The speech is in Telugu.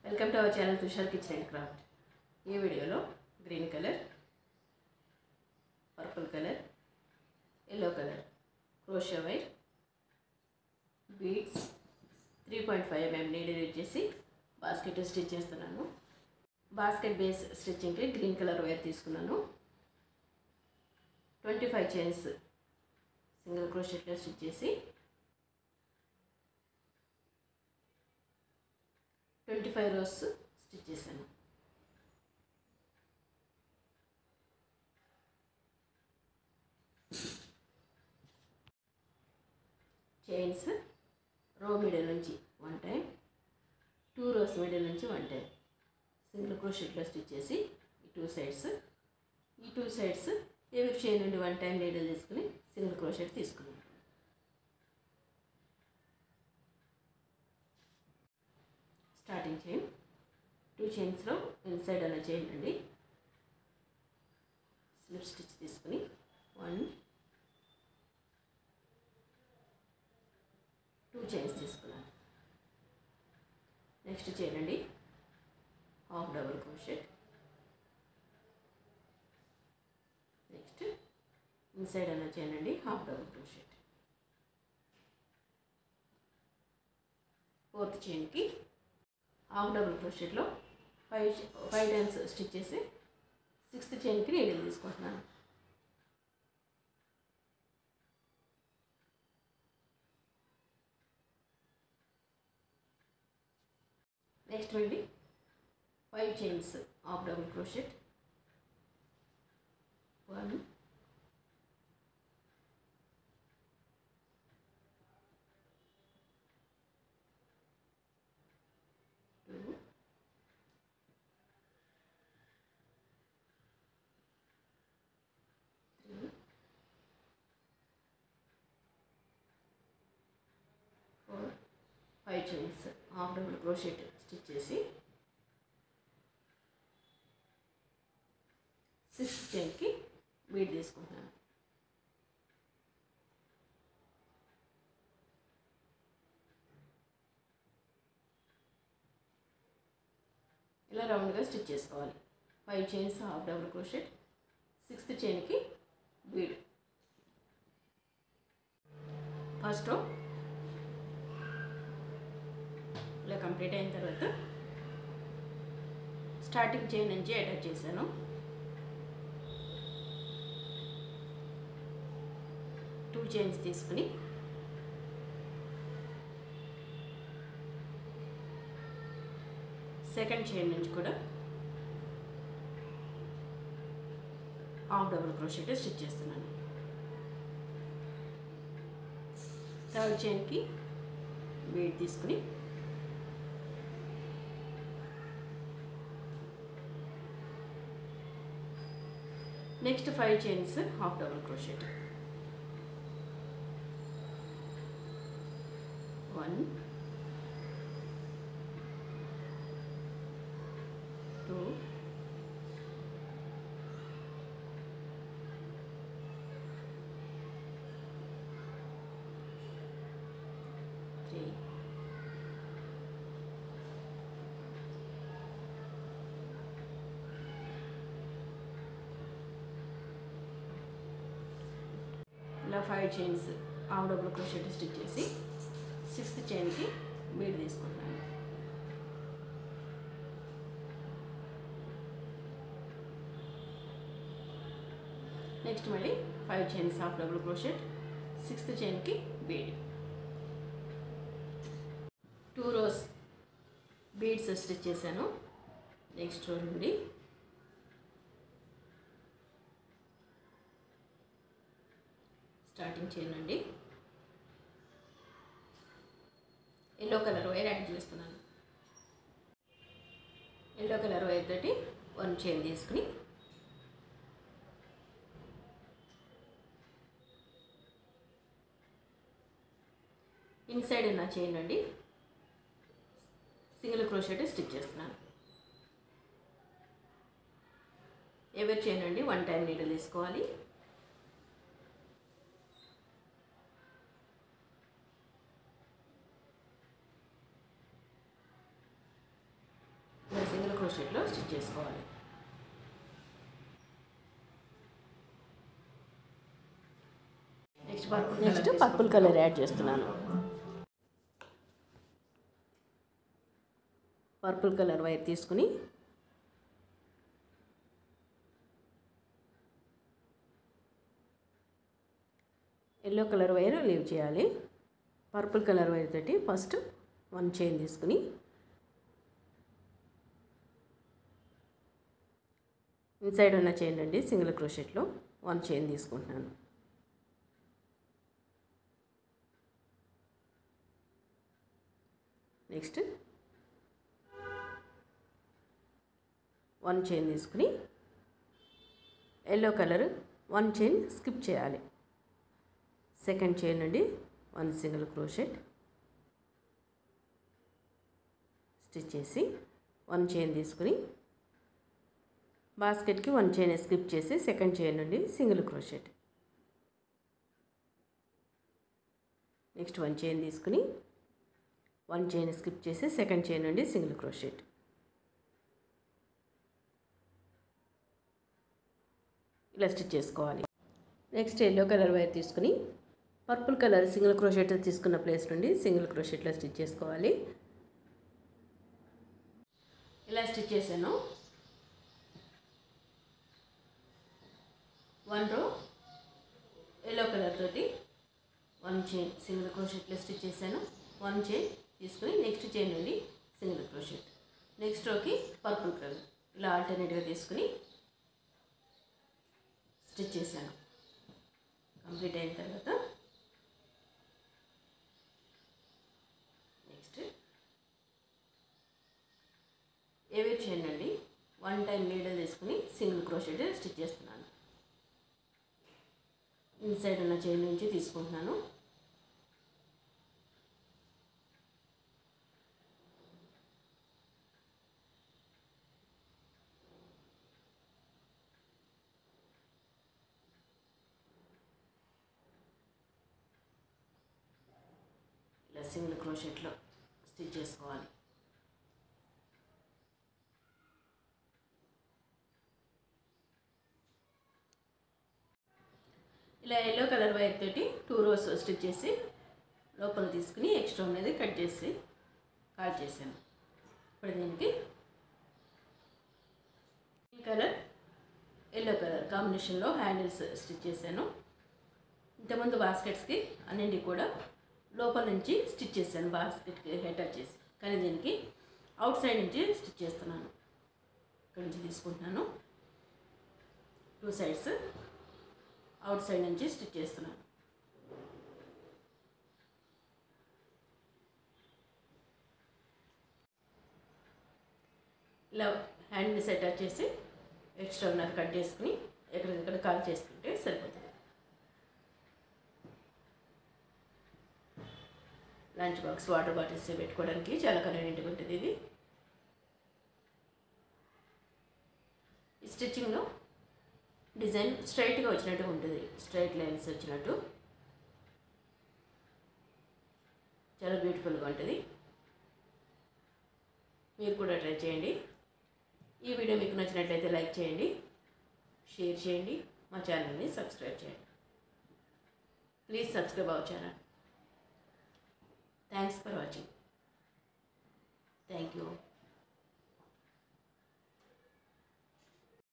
Welcome to our channel Tushar kitchen and craft. ఈ వీడియోలో green colour, purple colour, yellow colour crochet wire beads 3.5 mm needle use చేసి బాస్కెట్ స్టిచ్ చేస్తున్నాను. బాస్కెట్ బేస్ స్టిచ్చింగ్కి గ్రీన్ కలర్ వైర్ తీసుకున్నాను. 25 చైన్స్ సింగిల్ క్రోషెట్లో స్టిచ్ చేసి 25 rows స్టిచ్ చేశాను. చైన్స్ రో మిడిల్ నుంచి 1 టైం, 2 rows మిడిల్ నుంచి 1 టైం సింగిల్ క్రోషెట్లో స్టిచ్ చేసి ఈ 2 సైడ్స్ ఎవరి చైన్ నుండి 1 టైం నీడిల్ తీసుకుని సింగిల్ క్రోషెట్ తీసుకున్నాను. స్టార్టింగ్ చైన్ 2 చైన్స్లో ఇన్సైడ్ అన్న చైన్ అండి స్లిప్ స్టిచ్ తీసుకుని 1 2 చైన్స్ తీసుకున్నాను. నెక్స్ట్ చైన్ అండి half double crochet. Next inside అన్న చైన్ అండి హాఫ్ డబుల్ క్రోషెట్. ఫోర్త్ చైన్కి హాఫ్ డబుల్ క్రోషెట్లో 5 టైమ్స్ స్టిచ్ చేసి 6th చైన్కి నీడిల్ తీసుకుంటున్నాను. నెక్స్ట్ వెళ్ళి 5 chains half double crochet 1 2 3 4 5 chains half double crochet stitch చేసి 6th చైన్కి బీడ్ తీసుకుంటాను. ఇలా రౌండ్గా స్టిచ్ చేసుకోవాలి. 5 chains half double crochet, 6th చైన్కి బీడ్. ఫస్ట్ రో ఇలా కంప్లీట్ అయిన తర్వాత స్టార్టింగ్ చైన్ నుంచి అటాచ్ చేశాను. 2 చైన్స్ తీసుకుని సెకండ్ చైన్ నుంచి కూడా హాఫ్ డబుల్ క్రోషెట్ స్టిచ్ చేస్తున్నాను. థర్డ్ చైన్కి బీడ్ తీసుకుని next 5 chains half double crochet 1 2 3 ఇలా 5 chains half double crochet stitch చేసి 6th చైన్కి బీడ్ తీసుకుంటాను. నెక్స్ట్ మళ్ళీ 5 chains half double crochet, 6th చైన్కి బీడ్. 2 rows బీడ్స్ స్టిచ్ చేశాను. నెక్స్ట్ రో నుండి స్టార్టింగ్ చైన్ అండి ఎల్లో కలర్ వైర్ యాడ్ చేస్తున్నాను. ఎల్లో కలర్ వైర్ తోటి 1 చైన్ తీసుకుని ఇన్సైడ్ ఉన్న చైన్ అండి సింగిల్ క్రోషెట్ స్టిచ్ చేస్తున్నాను. ఎవరి చైన్ అండి 1 టైం నీడిల్ తీసుకోవాలి. సింగిల్ క్రోషెట్లో స్టిచ్ చేసుకోవాలి. నెక్స్ట్ పర్పుల్ కలర్ యాడ్ చేస్తున్నాను. పర్పుల్ కలర్ వైర్ తీసుకుని ఎల్లో కలర్ వైర్ లీవ్ చేయాలి. పర్పుల్ కలర్ వైర్ తోటి ఫస్ట్ 1 చైన్ తీసుకుని ఇన్సైడ్ ఉన్న చైన్ అండి సింగిల్ క్రోషెట్లో 1 చైన్ తీసుకుంటున్నాను. నెక్స్ట్ 1 చైన్ తీసుకుని ఎల్లో కలర్ 1 చైన్ స్కిప్ చేయాలి. సెకండ్ చైన్ అండి 1 సింగిల్ క్రోషెట్ స్టిచ్ చేసి 1 చైన్ తీసుకుని బాస్కెట్కి 1 చైన్ స్కిప్ చేసి సెకండ్ చైన్ నుండి సింగిల్ క్రోషెట్. నెక్స్ట్ 1 చైన్ తీసుకుని 1 చైన్ స్కిప్ చేసి సెకండ్ చైన్ నుండి సింగిల్ క్రోషెట్. ఇలా స్టిచ్ చేసుకోవాలి. నెక్స్ట్ ఎల్లో కలర్ వైర్ తీసుకుని పర్పుల్ కలర్ సింగిల్ క్రోషెట్ తీసుకున్న ప్లేస్ నుండి సింగిల్ క్రోషెట్లో స్టిచ్ చేసుకోవాలి. ఇలా స్టిచ్ చేశాను. 1 రో ఎల్లో కలర్ తోటి 1 చైన్ సింగిల్ క్రోషెట్లో స్టిచ్ చేశాను. 1 చైన్ తీసుకుని నెక్స్ట్ చైన్ నుండి సింగిల్ క్రోషెట్. నెక్స్ట్ రోకి పర్పుల్ కలర్ ఇలా ఆల్టర్నేట్గా తీసుకుని స్టిచ్ చేశాను. కంప్లీట్ అయిన తర్వాత నెక్స్ట్ ఏవే చైన్ అండి 1 టైం నీడిల్ తీసుకుని సింగిల్ క్రోషెట్ స్టిచ్ చేస్తున్నాను. ఇన్సైడ్ ఉన్న చైన్ నుంచి తీసుకుంటున్నాను. ఇలా సింగిల్ క్రోషెట్లో స్టిచ్ చేసుకోవాలి. ఇలా ఎల్లో కలర్ వైర్ తోటి 2 రోస్ స్టిచ్ చేసి లోపల తీసుకుని ఎక్స్ట్రా అనేది కట్ చేసి కాల్ చేశాను. ఇప్పుడు దీనికి ఈ కలర్ ఎల్లో కలర్ కాంబినేషన్లో హ్యాండిల్స్ స్టిచ్ చేశాను. ఇంతకుముందు బాస్కెట్స్కి అన్నింటికి కూడా లోపల నుంచి స్టిచ్ చేశాను బాస్కెట్కి అటాచ్ చేసి. కానీ దీనికి అవుట్ సైడ్ నుంచి స్టిచ్ చేస్తున్నాను. ఇక్కడ నుంచి తీసుకుంటున్నాను. 2 సైడ్స్ అవుట్ సైడ్ నుంచి స్టిచ్ చేస్తున్నాను. ఇలా హ్యాండ్ని అటాచ్ చేసి ఎక్స్ట్రా ఉన్నది కట్ చేసుకుని ఎక్కడికక్కడ కాల్ చేసుకుంటే సరిపోతుంది. లంచ్ బాక్స్ వాటర్ బాటిల్స్ పెట్టుకోవడానికి చాలా కన్వీనియంట్గా ఉంటుంది ఇది. ఈ స్టిచ్చింగ్లో డిజైన్ స్ట్రైట్గా వచ్చినట్టు ఉంటుంది. స్ట్రైట్ లైన్స్ వచ్చినట్టు చాలా బ్యూటిఫుల్గా ఉంటుంది. మీరు కూడా ట్రై చేయండి. ఈ వీడియో మీకు నచ్చినట్లయితే లైక్ చేయండి, షేర్ చేయండి, మా ఛానల్ని సబ్స్క్రైబ్ చేయండి. Please subscribe our channel. Thanks for watching. Thank you.